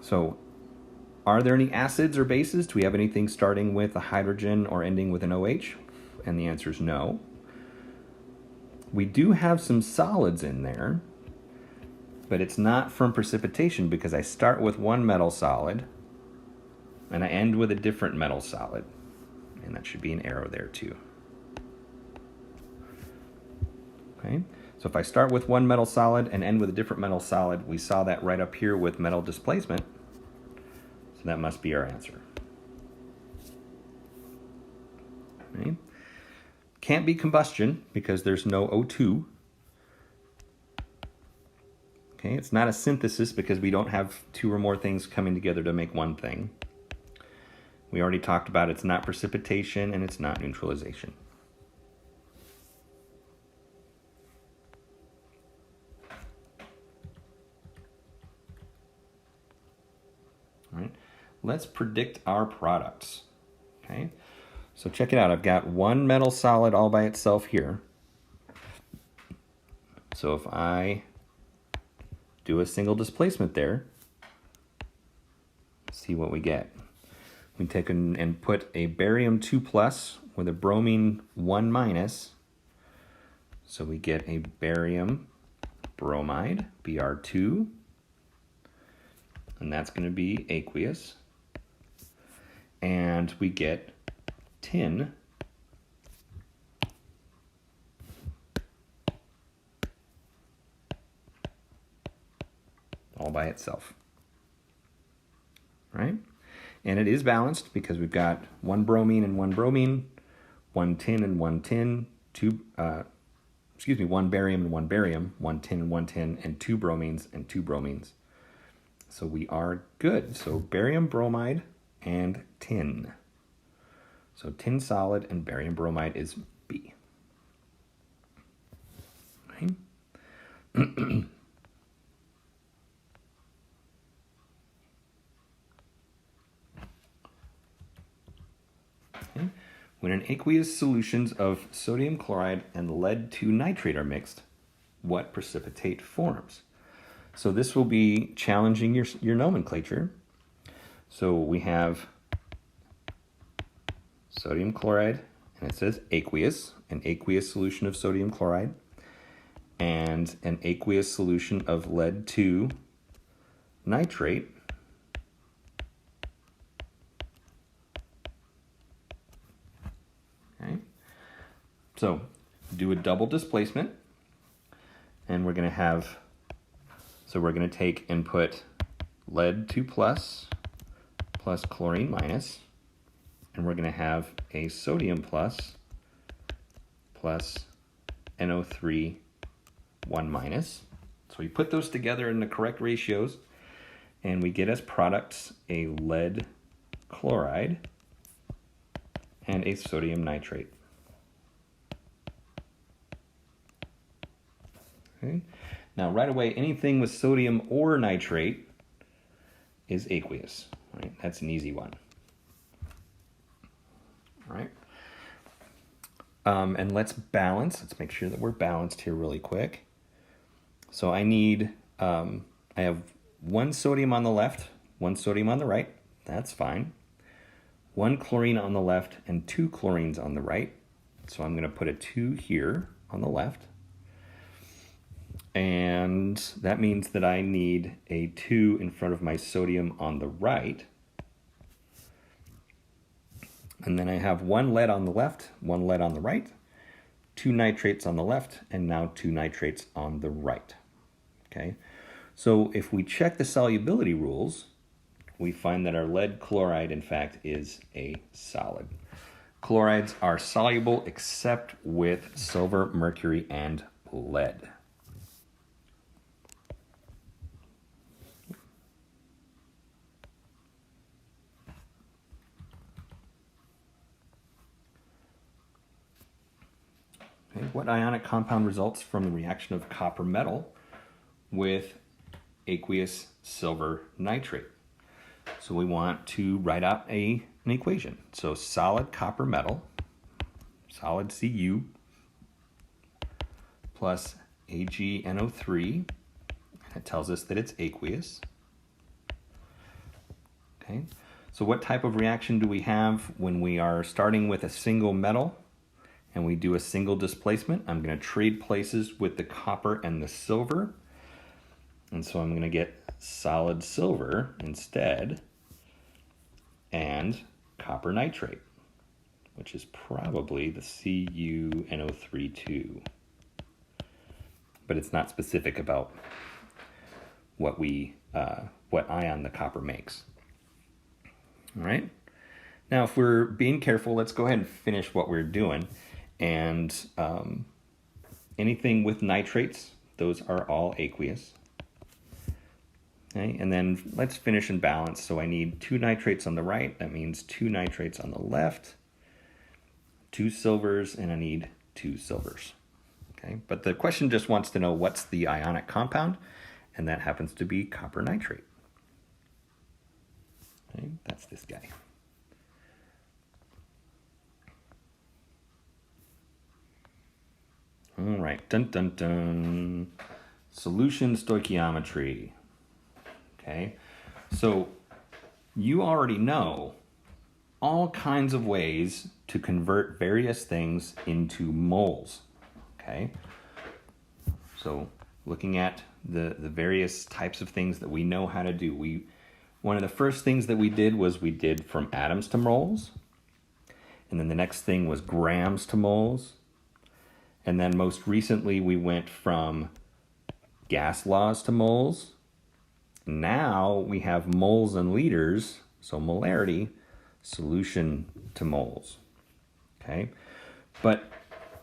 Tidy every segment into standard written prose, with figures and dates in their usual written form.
So are there any acids or bases? Do we have anything starting with a hydrogen or ending with an OH? And the answer is no. We do have some solids in there, but it's not from precipitation because I start with one metal solid and I end with a different metal solid. And that should be an arrow there too. Okay, so if I start with one metal solid and end with a different metal solid, we saw that right up here with metal displacement. So that must be our answer. Okay. Can't be combustion because there's no O2. Okay, it's not a synthesis because we don't have two or more things coming together to make one thing. We already talked about it's not precipitation and it's not neutralization. All right, let's predict our products. Okay, so check it out. I've got one metal solid all by itself here. So if I do a single displacement there, see what we get. We take and put a barium 2 plus with a bromine 1 minus. So we get a barium bromide, Br2, and that's going to be aqueous. And we get tin all by itself, right? And it is balanced because we've got one bromine and one bromine, one tin and one tin, one barium and one barium, one tin and one tin, and two bromines and two bromines. So we are good. So barium bromide and tin. So tin solid and barium bromide is B. Right? Okay. When an aqueous solutions of sodium chloride and lead 2 nitrate are mixed, what precipitate forms? So this will be challenging your nomenclature. So we have sodium chloride, and it says aqueous, an aqueous solution of sodium chloride, and an aqueous solution of lead 2 nitrate. Okay. So do a double displacement, and we're going to have, so we're going to take and put lead 2 plus chlorine minus, and we're going to have a sodium plus NO3 1 minus. So we put those together in the correct ratios, and we get as products a lead chloride and a sodium nitrate. Okay. Now right away, anything with sodium or nitrate is aqueous. Right? That's an easy one. All right. And let's balance. Let's make sure that we're balanced here really quick. So I need, I have one sodium on the left, one sodium on the right. That's fine. One chlorine on the left and two chlorines on the right. So I'm going to put a 2 here on the left. And that means that I need a 2 in front of my sodium on the right. And then I have one lead on the left, one lead on the right, 2 nitrates on the left, and now 2 nitrates on the right. Okay, so if we check the solubility rules, we find that our lead chloride, in fact, is a solid. Chlorides are soluble except with silver, mercury, and lead. Okay, what ionic compound results from the reaction of copper metal with aqueous silver nitrate? So we want to write out an equation. So solid copper metal, solid Cu, plus AgNO3, and it tells us that it's aqueous, Okay, so what type of reaction do we have when we are starting with a single metal and we do a single displacement? I'm going to trade places with the copper and the silver. And so I'm going to get solid silver instead and copper nitrate, which is probably the CuNO3 but it's not specific about what ion the copper makes. All right. Now, if we're being careful, let's go ahead and finish what we're doing. And anything with nitrates, those are all aqueous. Okay, and then let's finish in balance. So I need 2 nitrates on the right. That means 2 nitrates on the left, 2 silvers, and I need 2 silvers. Okay, but the question just wants to know what's the ionic compound, and that happens to be copper nitrate. Okay, that's this guy. All right, dun dun dun. Solution stoichiometry. Okay, so you already know all kinds of ways to convert various things into moles. Okay, so looking at the various types of things that we know how to do, one of the first things that we did was we did from atoms to moles, and then the next thing was grams to moles, and then most recently we went from gas laws to moles. Now we have moles and liters, so molarity, solution to moles. Okay, but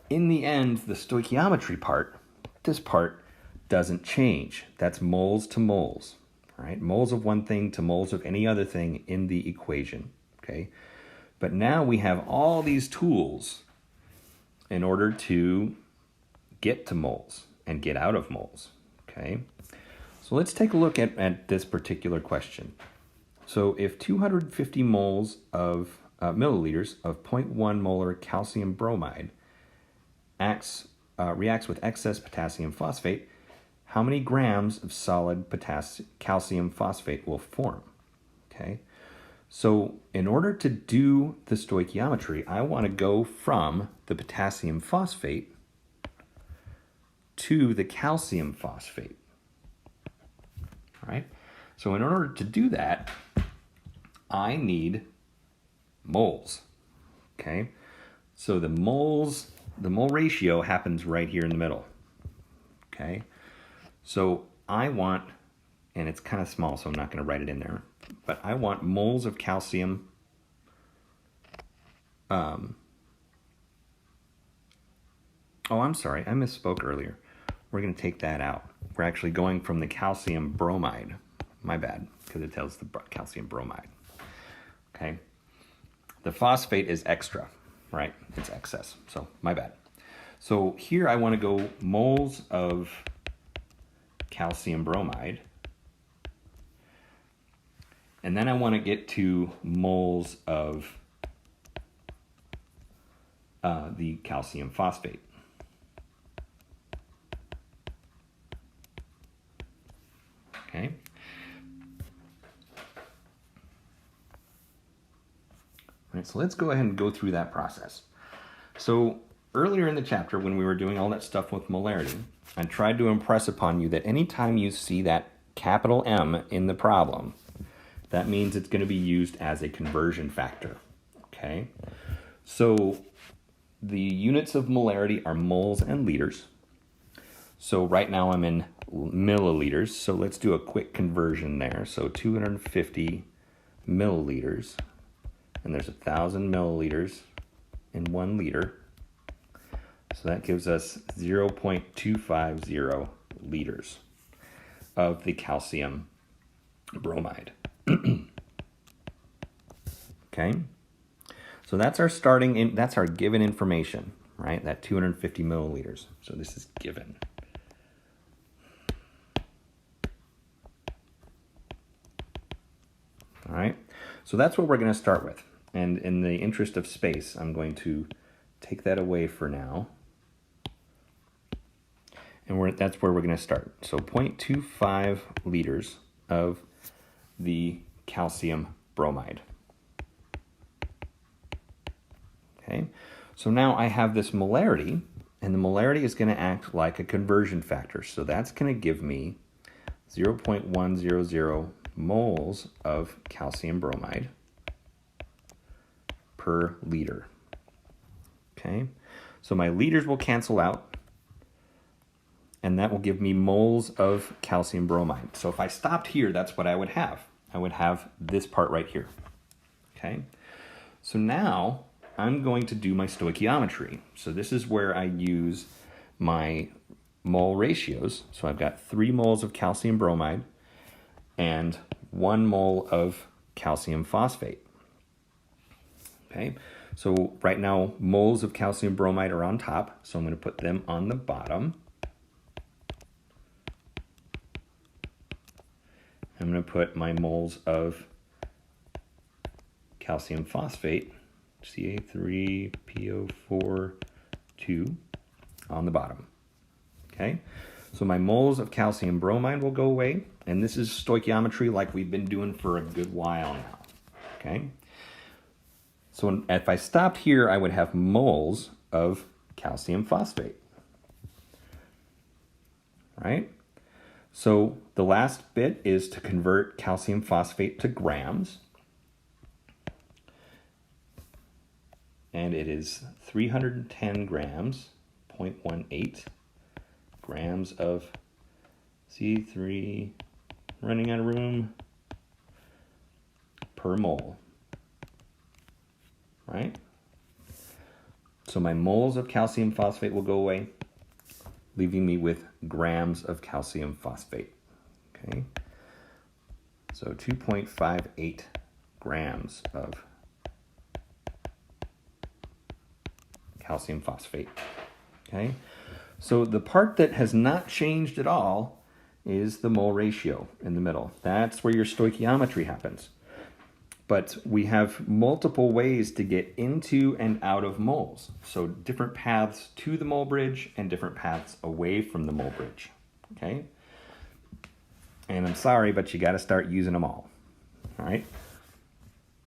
in the end, the stoichiometry part, this part doesn't change. That's moles to moles, right? Moles of one thing to moles of any other thing in the equation, okay? But now we have all these tools in order to get to moles and get out of moles, okay? So let's take a look at this particular question. So if 250 moles of milliliters of 0.1 molar calcium bromide reacts with excess potassium phosphate, how many grams of solid calcium phosphate will form? Okay, so in order to do the stoichiometry, I want to go from the potassium phosphate to the calcium phosphate. All right, so in order to do that, I need moles. Okay, so the mole ratio happens right here in the middle. Okay, so I want, and it's kind of small, so I'm not going to write it in there, but I want moles of calcium. Oh, I'm sorry, I misspoke earlier. We're going to take that out. We're actually going from the calcium bromide. My bad, because it tells the calcium bromide. Okay, the phosphate is extra, right? It's excess, so my bad. So here I want to go moles of calcium bromide, and then I want to get to moles of the calcium phosphate. Okay. All right, so let's go ahead and go through that process. So earlier in the chapter, when we were doing all that stuff with molarity, I tried to impress upon you that anytime you see that capital M in the problem, that means it's going to be used as a conversion factor. Okay, so the units of molarity are moles and liters. So right now I'm in milliliters, so let's do a quick conversion there. So 250 milliliters, and there's 1,000 milliliters in 1 liter. So that gives us 0.250 liters of the calcium bromide. Okay, so that's our that's our given information, right? That 250 milliliters. So this is given. All right, so that's what we're going to start with. And in the interest of space, I'm going to take that away for now. And that's where we're going to start. So 0.25 liters of the calcium bromide. Okay, so now I have this molarity, and the molarity is going to act like a conversion factor. So that's going to give me 0.100 moles of calcium bromide per liter. Okay, so my liters will cancel out, and that will give me moles of calcium bromide. So if I stopped here, that's what I would have. I would have this part right here. Okay, so now I'm going to do my stoichiometry. So this is where I use my mole ratios. So I've got 3 moles of calcium bromide and 1 mole of calcium phosphate. Okay, so right now moles of calcium bromide are on top, so I'm going to put them on the bottom. I'm going to put my moles of calcium phosphate, Ca3PO4 2, on the bottom. Okay, so my moles of calcium bromide will go away, and this is stoichiometry like we've been doing for a good while now. Okay, so if I stopped here, I would have moles of calcium phosphate. Right? So the last bit is to convert calcium phosphate to grams. And it is 310 grams, 0.18 grams of C3, running out of room, per mole. Right? So my moles of calcium phosphate will go away, leaving me with grams of calcium phosphate. Okay, so 2.58 grams of calcium phosphate. Okay, so the part that has not changed at all is the mole ratio in the middle. That's where your stoichiometry happens. But we have multiple ways to get into and out of moles. So different paths to the mole bridge and different paths away from the mole bridge. Okay? And I'm sorry, but you got to start using them all. All right?